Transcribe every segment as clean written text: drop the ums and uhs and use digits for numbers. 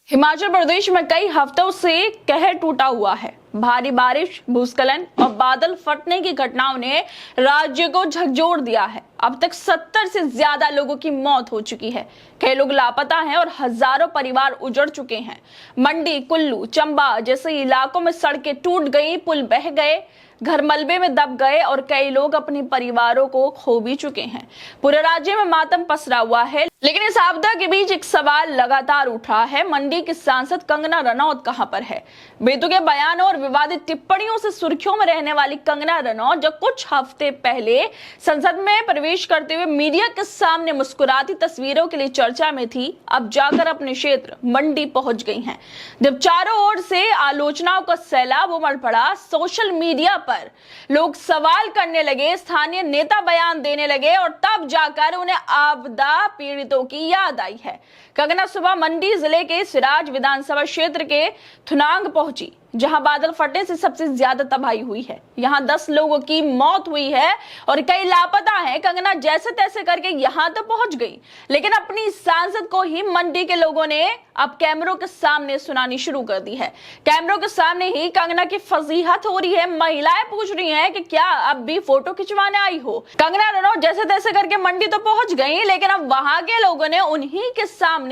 हिमाचल प्रदेश में कई हफ्तों से कहर टूटा हुआ है। भारी बारिश, भूस्खलन और बादल फटने की घटनाओं ने राज्य को झकझोर दिया है। अब तक 70 से ज्यादा लोगों की मौत हो चुकी है। कई लोग लापता हैं और हजारों परिवार उजड़ चुके हैं। मंडी, कुल्लू, चंबा जैसे इलाकों में सड़कें टूट गई, पुल बह गए, घर मलबे में दब गए और कई लोग अपने परिवारों को खो भी चुके हैं। पूरे राज्य में मातम पसरा हुआ है। लेकिन इस आपदा के बीच एक सवाल लगातार उठ रहा है, मंडी की सांसद कंगना रनौत कहां पर है? बेतुके बयानों और विवादित टिप्पणियों से सुर्खियों में रहने वाली कंगना रनौत जो कुछ हफ्ते पहले संसद में प्रवेश करते हुए मीडिया के सामने मुस्कुराती तस्वीरों के लिए चर्चा में थी, अब जाकर अपने क्षेत्र मंडी पहुंच गई हैं। जब चारों ओर से आलोचनाओं का सैलाब उमड़ पड़ा, सोशल मीडिया पर लोग सवाल करने लगे, स्थानीय नेता बयान देने लगे और तब जाकर उन्हें आपदा पीड़ितों की याद आई है। कंगना सुबह मंडी जिले के सिराज विधानसभा क्षेत्र के थुनांग पहुंची, जहां बादल फटने से सबसे ज्यादा तबाही हुई है। यहां 10 लोगों की मौत हुई है और कई लापता हैं। कंगना जैसे तैसे करके यहां तो पहुंच गई, लेकिन अपनी सांसद को ही मंडी के लोगों ने अब कैमरों के सामने सुनानी शुरू कर दी है। कैमरों के सामने ही कंगना की फजीहत हो रही है। महिलाएं पूछ रही हैं कि क्या अब भी फोटो खिंचवाने आई हो? कंगना रनौत जैसे तैसे करके मंडी तो पहुंच गई, लेकिन अब वहां के लोगों ने उन्हीं के सामने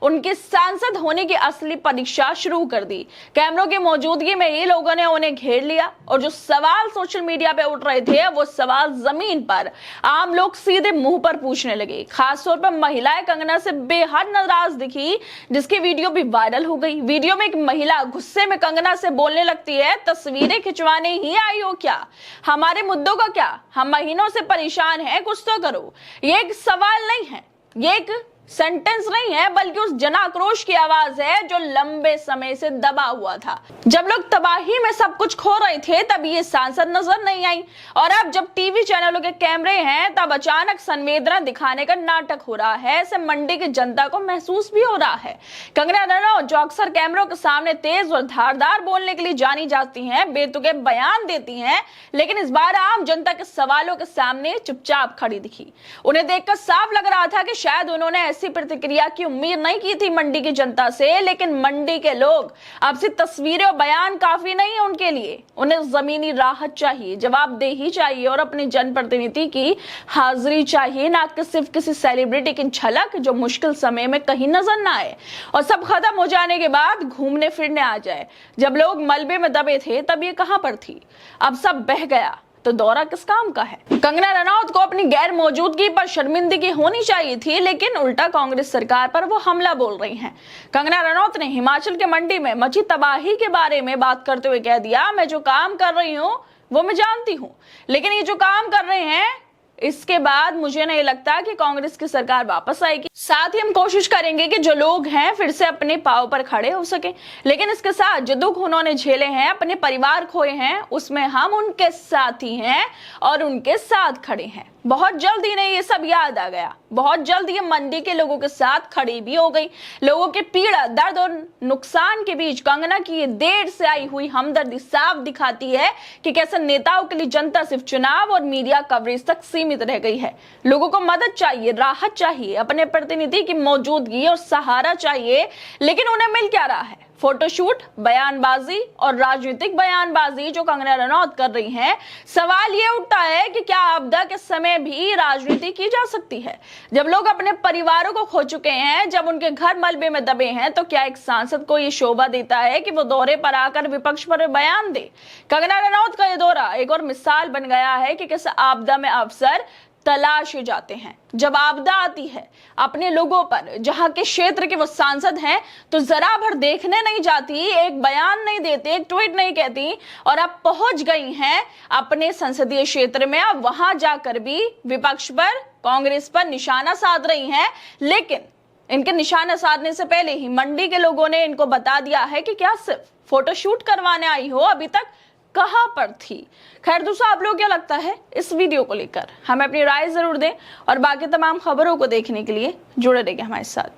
उनके सांसद होने की असली परीक्षा शुरू कर दी। कैमरों की मौजूदगी में ही लोगों ने उन्हें घेर लिया और जो सवाल सोशल मीडिया पे उठ रहे थे, वो सवाल जमीन पर आम लोग सीधे मुंह पर पूछने लगे। खासतौर पर महिलाएं कंगना से बेहद नाराज दिखी, जिसकी वीडियो भी वायरल हो गई। वीडियो में एक महिला गुस्से में कंगना से बोलने लगती है, तस्वीरें खिंचवाने ही आई हो क्या? हमारे मुद्दों का क्या? हम महीनों से परेशान हैं, कुछ तो करो। ये एक सवाल नहीं है, ये एक सेंटेंस नहीं है, बल्कि उस जन आक्रोश की आवाज है जो लंबे समय से दबा हुआ था। जब लोग तबाही में सब कुछ खो रहे थे, तब ये सांसद नजर नहीं आई, और अब जब टीवी चैनलों के कैमरे हैं, तब अचानक संवेदना दिखाने का नाटक हो रहा है। ऐसे मंडी की जनता को महसूस भी हो रहा है। कंगना रनौत, जो अक्सर कैमरों के सामने तेज और धारदार बोलने के लिए जानी जाती हैं, बेतुके बयान देती हैं, लेकिन इस बार आम जनता के सवालों के सामने चुपचाप खड़ी दिखी। उन्हें देखकर साफ लग रहा था कि शायद उन्होंने ऐसी प्रतिक्रिया की उम्मीद नहीं की थी मंडी की जनता से, लेकिन मंडी के लोग अब सिर्फ तस्वीरें और बयान काफी नहीं है उनके लिए। उन्हें जमीनी राहत चाहिए, जवाबदेही चाहिए और अपने जनप्रतिनिधि की हाजिरी चाहिए, ना कि सिर्फ किसी सेलिब्रिटी की झलक जो मुश्किल समय में कहीं नजर ना आए और सब खत्म हो जाने के बाद घूमने फिरने आ जाए। जब लोग मलबे में दबे थे, तब ये कहां पर थी? अब सब बह गया तो दौरा किस काम का है? कंगना रनौत को अपनी गैर मौजूदगी पर शर्मिंदगी होनी चाहिए थी, लेकिन उल्टा कांग्रेस सरकार पर वो हमला बोल रही हैं। कंगना रनौत ने हिमाचल के मंडी में मची तबाही के बारे में बात करते हुए कह दिया, मैं जो काम कर रही हूँ वो मैं जानती हूँ, लेकिन ये जो काम कर रहे हैं इसके बाद मुझे नहीं लगता कि कांग्रेस की सरकार वापस आएगी। साथ ही हम कोशिश करेंगे कि जो लोग हैं फिर से अपने पांव पर खड़े हो सके, लेकिन इसके साथ जो दुख उन्होंने झेले हैं, अपने परिवार खोए हैं, उसमें हम उनके साथी हैं और उनके साथ खड़े हैं। बहुत जल्द इन्हें ये सब याद आ गया। बहुत जल्द ये मंडी के लोगों के साथ खड़ी भी हो गई। लोगों के पीड़ा, दर्द और नुकसान के बीच कंगना की ये देर से आई हुई हमदर्दी साफ दिखाती है कि कैसे नेताओं के लिए जनता सिर्फ चुनाव और मीडिया कवरेज तक सीमित रह गई है। लोगों को मदद चाहिए, राहत चाहिए, अपने प्रतिनिधि की मौजूदगी और सहारा चाहिए, लेकिन उन्हें मिल क्या रहा है? फोटोशूट, बयानबाजी और राजनीतिक बयानबाजी जो कंगना रनौत कर रही हैं। सवाल ये उठता है कि क्या आपदा के समय भी राजनीति की जा सकती है? जब लोग अपने परिवारों को खो चुके हैं, जब उनके घर मलबे में दबे हैं, तो क्या एक सांसद को ये शोभा देता है कि वो दौरे पर आकर विपक्ष पर बयान दे? कंगना रनौत का ये दौरा एक और मिसाल बन गया है कि किस आपदा में अफसर तलाशे जाते हैं। जब आपदा आती है अपने लोगों पर, जहां के क्षेत्र के वो सांसद हैं, तो जरा भर देखने नहीं जाती, एक बयान नहीं देते, एक ट्वीट नहीं कहती, और अब पहुंच गई हैं अपने संसदीय क्षेत्र में। अब वहां जाकर भी विपक्ष पर, कांग्रेस पर निशाना साध रही हैं, लेकिन इनके निशाना साधने से पहले ही मंडी के लोगों ने इनको बता दिया है कि क्या सिर्फ फोटोशूट करवाने आई हो? अभी तक कहां पर थी? खैर, दूसरा आप लोग क्या लगता है इस वीडियो को लेकर? हमें अपनी राय जरूर दें और बाकी तमाम खबरों को देखने के लिए जुड़े रहिए हमारे साथ।